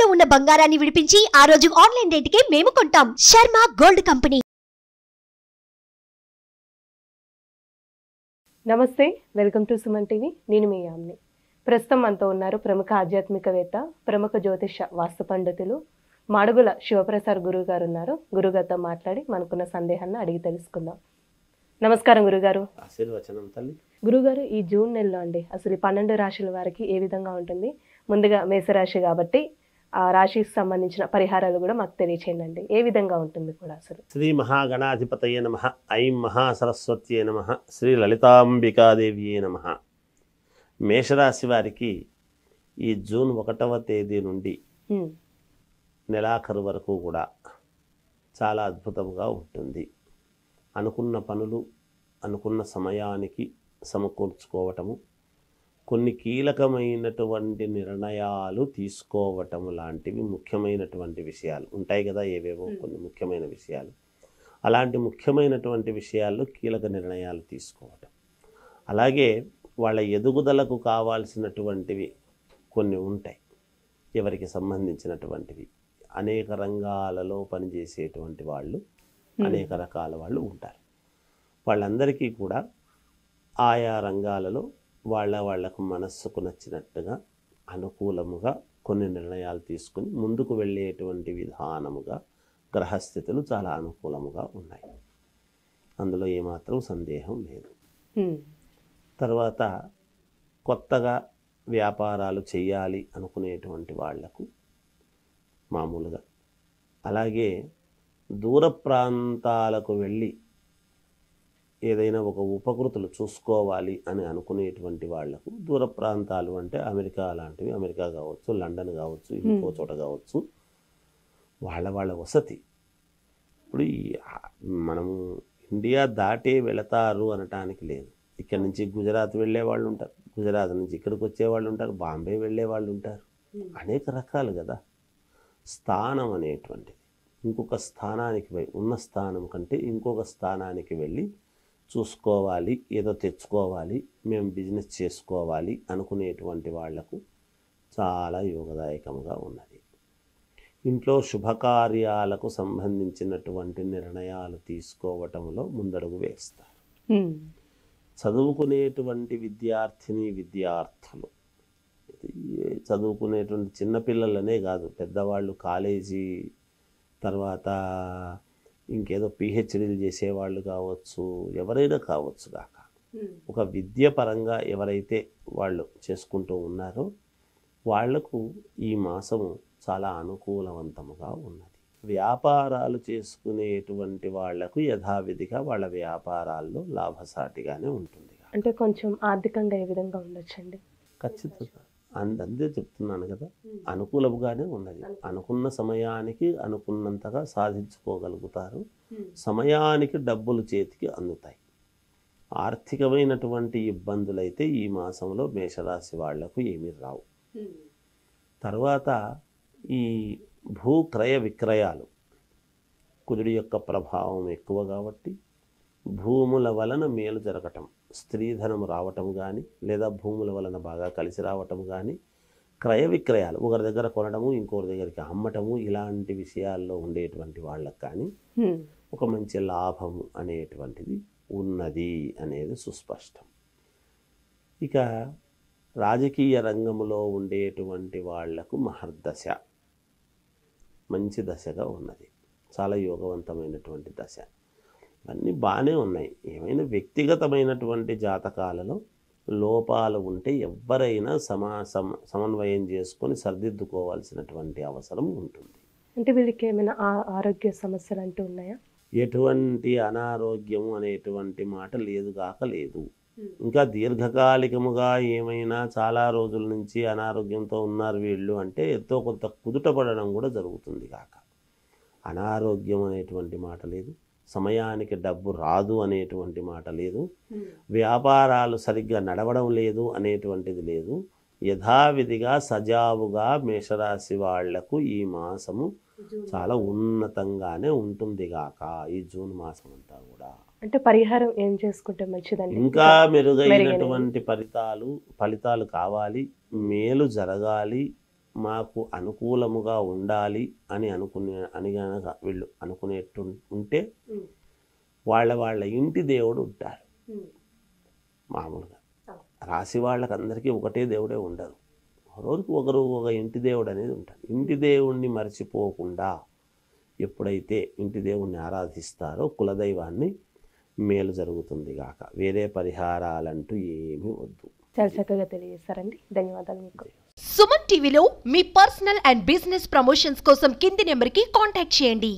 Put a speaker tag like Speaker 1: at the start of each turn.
Speaker 1: తాకట్టులో ఉన్న బంగారాన్ని విడిపించి ఆ రోజు ఆన్లైన్ రేటుకే మేము కొంటాం. Sharma gold company.
Speaker 2: నమస్తే, వెల్కమ్ టు సుమన్ టీవీ. నేను మీ యామ్ని. ప్రస్తుతం మనతో ఉన్నారు ప్రముఖ ఆధ్యాత్మికవేత్త, ప్రముఖ జ్యోతిష వాస్తు పండితులు మాడుగుల శివప్రసాద్ గురువు గారు ఉన్నారు. గురుగారితో మాట్లాడి మనకున్న సందేహాన్ని అడిగి తెలుసుకుందాం. నమస్కారం గురుగారు.
Speaker 3: ఆశీర్వచనం తల్లి.
Speaker 2: గురుగారు, ఈ జూన్ నెలలో అండి అసలు 12 రాశుల వారికి ఏ విధంగా ఉంటుంది? ముందుగా మేషరాశి కాబట్టి ఆ రాశికి సంబంధించిన పరిహారాలు కూడా మాకు తెలియచేయండి. ఏ విధంగా ఉంటుంది కూడా అసలు?
Speaker 3: శ్రీ మహాగణాధిపతయే నమః. ఐం మహాసరస్వత్యే నమః. శ్రీ లలితాంబికాదేవియే నమః. మేషరాశి వారికి ఈ జూన్ 1వ తేదీ నుండి నెలాఖరు వరకు కూడా చాలా అద్భుతంగా ఉంటుంది. అనుకున్న పనులు అనుకున్న సమయానికి సమకూర్చుకోవటము, కొన్ని కీలకమైనటువంటి నిర్ణయాలు తీసుకోవటం లాంటివి ముఖ్యమైనటువంటి విషయాలు ఉంటాయి కదా, ఏవేవో కొన్ని ముఖ్యమైన విషయాలు. అలాంటి ముఖ్యమైనటువంటి విషయాల్లో కీలక నిర్ణయాలు తీసుకోవటం, అలాగే వాళ్ళ ఎదుగుదలకు కావాల్సినటువంటివి కొన్ని ఉంటాయి ఎవరికి సంబంధించినటువంటివి. అనేక రంగాలలో పనిచేసేటువంటి వాళ్ళు, అనేక రకాల వాళ్ళు ఉంటారు. వాళ్ళందరికీ కూడా ఆయా రంగాలలో వాళ్ళకు మనస్సుకు నచ్చినట్టుగా అనుకూలముగా కొన్ని నిర్ణయాలు తీసుకుని ముందుకు వెళ్ళేటువంటి విధానముగా గ్రహస్థితులు చాలా అనుకూలముగా ఉన్నాయి. అందులో ఏమాత్రం సందేహం లేదు. తర్వాత కొత్తగా వ్యాపారాలు చేయాలి అనుకునేటువంటి వాళ్లకు మామూలుగా, అలాగే దూర ప్రాంతాలకు వెళ్ళి ఏదైనా ఒక ఉపకృతులు చూసుకోవాలి అని అనుకునేటువంటి వాళ్లకు, దూర ప్రాంతాలు అంటే అమెరికా లాంటివి, అమెరికా కావచ్చు, లండన్ కావచ్చు, ఇంకో చోట కావచ్చు, వాళ్ళ వసతి. ఇప్పుడు మనము ఇండియా దాటే వెళతారు అనటానికి లేదు. ఇక్కడ నుంచి గుజరాత్ వెళ్ళే వాళ్ళు ఉంటారు, గుజరాత్ నుంచి ఇక్కడికి వచ్చే వాళ్ళు ఉంటారు, బాంబే వెళ్ళే వాళ్ళు ఉంటారు, అనేక రకాలు కదా. స్థానం అనేటువంటిది ఇంకొక స్థానానికి ఉన్న స్థానం కంటే ఇంకొక స్థానానికి వెళ్ళి చూసుకోవాలి, ఏదో తెచ్చుకోవాలి, మేము బిజినెస్ చేసుకోవాలి అనుకునేటువంటి వాళ్లకు చాలా యోగదాయకంగా ఉన్నది. ఇంట్లో శుభకార్యాలకు సంబంధించినటువంటి నిర్ణయాలు తీసుకోవటంలో ముందడుగు వేస్తారు. చదువుకునేటువంటి విద్యార్థులు, చదువుకునేటువంటి చిన్నపిల్లలనే కాదు, పెద్దవాళ్ళు, కాలేజీ తర్వాత ఇంకేదో పిహెచ్డీలు చేసేవాళ్ళు కావచ్చు, ఎవరైనా కావచ్చు కాక, ఒక విద్య పరంగా ఎవరైతే వాళ్ళు చేసుకుంటూ ఉన్నారో వాళ్లకు ఈ మాసము చాలా అనుకూలవంతముగా ఉన్నది. వ్యాపారాలు చేసుకునేటువంటి వాళ్లకు యథావిధిగా వాళ్ళ వ్యాపారాల్లో లాభసాటిగానే ఉంటుంది.
Speaker 2: అంటే కొంచెం ఆర్థికంగా ఏ విధంగా ఉండొచ్చండి?
Speaker 3: ఖచ్చితంగా అందే చెప్తున్నాను కదా, అనుకూలముగానే ఉన్నది. అనుకున్న సమయానికి అనుకున్నంతగా సాధించుకోగలుగుతారు. సమయానికి డబ్బులు చేతికి అందుతాయి. ఆర్థికమైనటువంటి ఇబ్బందులైతే ఈ మాసంలో మేషరాశి వాళ్లకు ఏమీ రావు. తర్వాత ఈ భూక్రయ విక్రయాలు, కుజుడి యొక్క ప్రభావం ఎక్కువ కాబట్టి భూముల వలన మేలు జరగటం, స్త్రీధనం రావటం కానీ, లేదా భూముల వలన బాగా కలిసి రావటం కానీ, క్రయ విక్రయాలు ఒకరి దగ్గర కొనడము ఇంకొకరి దగ్గరికి అమ్మటము, ఇలాంటి విషయాల్లో ఉండేటువంటి వాళ్ళకి కానీ ఒక మంచి లాభము అనేటువంటిది ఉన్నది అనేది సుస్పష్టం. ఇక రాజకీయ రంగంలో ఉండేటువంటి వాళ్లకు మహర్దశ మంచి దశగా ఉన్నది, చాలా యోగవంతమైనటువంటి దశ. అన్నీ బాగానే ఉన్నాయి. ఏమైనా వ్యక్తిగతమైనటువంటి జాతకాలలో లోపాలు ఉంటే ఎవరైనా సమన్వయం చేసుకొని సరిదిద్దుకోవాల్సినటువంటి అవసరం ఉంటుంది.
Speaker 2: అంటే వీళ్ళకి ఏమైనా ఆరోగ్య సమస్యలు అంటూ ఉన్నాయా?
Speaker 3: ఎటువంటి అనారోగ్యము అనేటువంటి మాట లేదు కాక లేదు. ఇంకా దీర్ఘకాలికముగా ఏమైనా చాలా రోజుల నుంచి అనారోగ్యంతో ఉన్నారు వీళ్ళు అంటే ఎంతో కొంత కుదుటపడడం కూడా జరుగుతుంది కాక, అనారోగ్యం అనేటువంటి మాట లేదు. సమయానికి డబ్బు రాదు అనేటువంటి మాట లేదు. వ్యాపారాలు సరిగ్గా నడవడం లేదు అనేటువంటిది లేదు. యథావిధిగా సజావుగా మేషరాశి వాళ్లకు ఈ మాసము చాలా ఉన్నతంగానే ఉంటుంది గాక ఈ జూన్ మాసం అంతా కూడా.
Speaker 2: అంటే పరిహారం ఏం చేసుకుంటే మంచిదండి?
Speaker 3: ఇంకా మెరుగైనటువంటి ఫలితాలు కావాలి, మేలు జరగాలి, మాకు అనుకూలముగా ఉండాలి అని గనక వీళ్ళు అనుకునేట్టు ఉంటే వాళ్ళ ఇంటి దేవుడు ఉంటారు. మామూలుగా రాశి వాళ్ళకందరికీ ఒకటే దేవుడే ఉండదు, ఒకరు ఒక ఇంటి దేవుడు అనేది ఉంటాడు. ఇంటి దేవుణ్ణి మర్చిపోకుండా ఎప్పుడైతే ఇంటి దేవుణ్ణి ఆరాధిస్తారో కులదైవాన్ని మేలు జరుగుతుంది గాక. వేరే పరిహారాలంటూ ఏమీ వద్దు.
Speaker 2: చాలా చక్కగా తెలియజేస్తారండి, ధన్యవాదాలు మీకు.
Speaker 1: సుమన్ టీవీలో మీ పర్సనల్ అండ్ బిజినెస్ ప్రమోషన్స్ కోసం కింది నెంబర్కి కాంటాక్ట్ చేయండి.